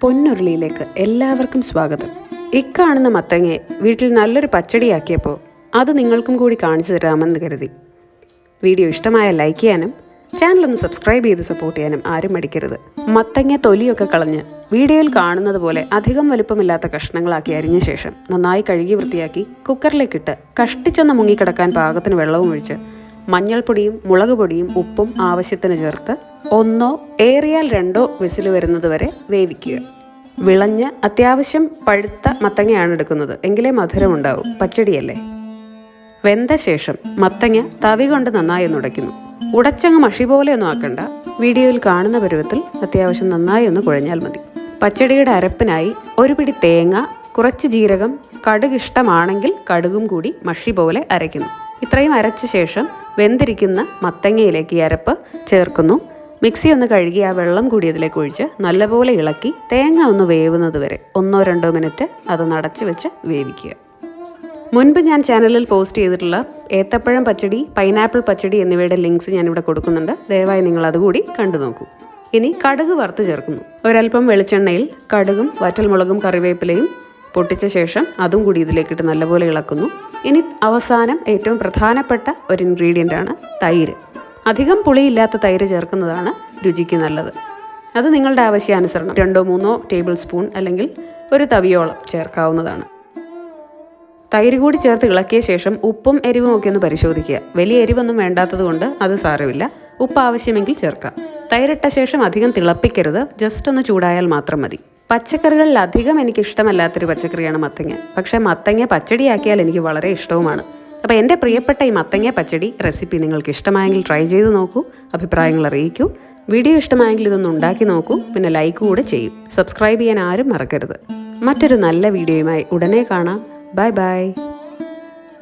പൊന്നുരുളിയിലേക്ക് എല്ലാവർക്കും സ്വാഗതം. ഇക്കാണുന്ന മത്തങ്ങയെ വീട്ടിൽ നല്ലൊരു പച്ചടിയാക്കിയപ്പോൾ അത് നിങ്ങൾക്കും കൂടി കാണിച്ചു തരാമെന്ന് കരുതി. വീഡിയോ ഇഷ്ടമായ ലൈക്ക് ചെയ്യാനും ചാനലൊന്ന് സബ്സ്ക്രൈബ് ചെയ്ത് സപ്പോർട്ട് ചെയ്യാനും ആരും മടിക്കരുത്. മത്തങ്ങ തൊലിയൊക്കെ കളഞ്ഞ് വീഡിയോയിൽ കാണുന്നത് പോലെ അധികം വലുപ്പമില്ലാത്ത കഷ്ണങ്ങളാക്കി അരിഞ്ഞ ശേഷം നന്നായി കഴുകി വൃത്തിയാക്കി കുക്കറിലേക്കിട്ട് കഷ്ടിച്ചൊന്ന് മുങ്ങിക്കിടക്കാൻ പാകത്തിന് വെള്ളവും ഒഴിച്ച് മഞ്ഞൾപ്പൊടിയും മുളക് പൊടിയും ഉപ്പും ആവശ്യത്തിന് ചേർത്ത് 1 ഏറിയാൽ 2 വിസിൽ വരുന്നത് വരെ വേവിക്കുക. വിളഞ്ഞ് അത്യാവശ്യം പഴുത്ത മത്തങ്ങയാണ് എടുക്കുന്നത്, എങ്കിലേ മധുരം ഉണ്ടാവും, പച്ചടിയല്ലേ. വെന്ത ശേഷം മത്തങ്ങ തവി കൊണ്ട് നന്നായി ഒന്ന് ഉടയ്ക്കുന്നു. ഉടച്ചങ്ങ് മഷി പോലെ ഒന്നും ആക്കണ്ട, വീഡിയോയിൽ കാണുന്ന പരുവത്തിൽ അത്യാവശ്യം നന്നായി ഒന്ന് കുഴഞ്ഞാൽ മതി. പച്ചടിയുടെ അരപ്പിനായി ഒരു പിടി തേങ്ങ, കുറച്ച് ജീരകം, കടുക് ഇഷ്ടമാണെങ്കിൽ കടുകും കൂടി മഷി പോലെ അരയ്ക്കുന്നു. ഇത്രയും അരച്ച ശേഷം വെന്തിരിക്കുന്ന മത്തങ്ങയിലേക്ക് ഈ അരപ്പ് ചേർക്കുന്നു. മിക്സി ഒന്ന് കഴുകി ആ വെള്ളം കൂടി ഇതിലേക്ക് ഒഴിച്ച് നല്ലപോലെ ഇളക്കി തേങ്ങ ഒന്ന് വേവുന്നത് വരെ 1-2 മിനിറ്റ് അത് നടച്ചു വെച്ച് വേവിക്കുക. മുൻപ് ഞാൻ ചാനലിൽ പോസ്റ്റ് ചെയ്തിട്ടുള്ള ഏത്തപ്പഴം പച്ചടി, പൈനാപ്പിൾ പച്ചടി എന്നിവയുടെ ലിങ്ക്സ് ഞാനിവിടെ കൊടുക്കുന്നുണ്ട്. ദയവായി നിങ്ങൾ അതുകൂടി കണ്ടു നോക്കൂ. ഇനി കടുക് വറുത്ത് ചേർക്കുന്നു. ഒരൽപ്പം വെളിച്ചെണ്ണയിൽ കടുകും വറ്റൽമുളകും കറിവേപ്പിലയും പൊട്ടിച്ച ശേഷം അതും കൂടി ഇതിലേക്കിട്ട് നല്ലപോലെ ഇളക്കുന്നു. ഇനി അവസാനം ഏറ്റവും പ്രധാനപ്പെട്ട ഒരു ഇൻഗ്രീഡിയൻ്റാണ് തൈര്. അധികം പുളിയില്ലാത്ത തൈര് ചേർക്കുന്നതാണ് രുചിക്ക് നല്ലത്. അത് നിങ്ങളുടെ ആവശ്യാനുസരണം 2-3 ടേബിൾ സ്പൂൺ അല്ലെങ്കിൽ ഒരു തവിയോളം ചേർക്കാവുന്നതാണ്. തൈര് കൂടി ചേർത്ത് ഇളക്കിയ ശേഷം ഉപ്പും എരിവും ഒക്കെ ഒന്ന് പരിശോധിക്കുക. വലിയ എരിവൊന്നും വേണ്ടാത്തത് കൊണ്ട് അത് സാരമില്ല, ഉപ്പ് ആവശ്യമെങ്കിൽ ചേർക്കാം. തൈരിട്ട ശേഷം അധികം തിളപ്പിക്കരുത്, ജസ്റ്റ് ഒന്ന് ചൂടായാൽ മാത്രം മതി. പച്ചക്കറികളിൽ അധികം എനിക്ക് ഇഷ്ടമല്ലാത്തൊരു പച്ചക്കറിയാണ് മത്തങ്ങ. പക്ഷേ മത്തങ്ങ പച്ചടിയാക്കിയാൽ എനിക്ക് വളരെ ഇഷ്ടവുമാണ്. അപ്പോൾ എൻ്റെ പ്രിയപ്പെട്ട ഈ മത്തങ്ങ പച്ചടി റെസിപ്പി നിങ്ങൾക്ക് ഇഷ്ടമായെങ്കിൽ ട്രൈ ചെയ്ത് നോക്കൂ, അഭിപ്രായങ്ങൾ അറിയിക്കൂ. വീഡിയോ ഇഷ്ടമായെങ്കിൽ ഇതൊന്ന് ഉണ്ടാക്കി നോക്കൂ, പിന്നെ ലൈക്ക് കൂടെ ചെയ്യൂ. സബ്സ്ക്രൈബ് ചെയ്യാൻ ആരും മറക്കരുത്. മറ്റൊരു നല്ല വീഡിയോയുമായി ഉടനെ കാണാം. Bye bye.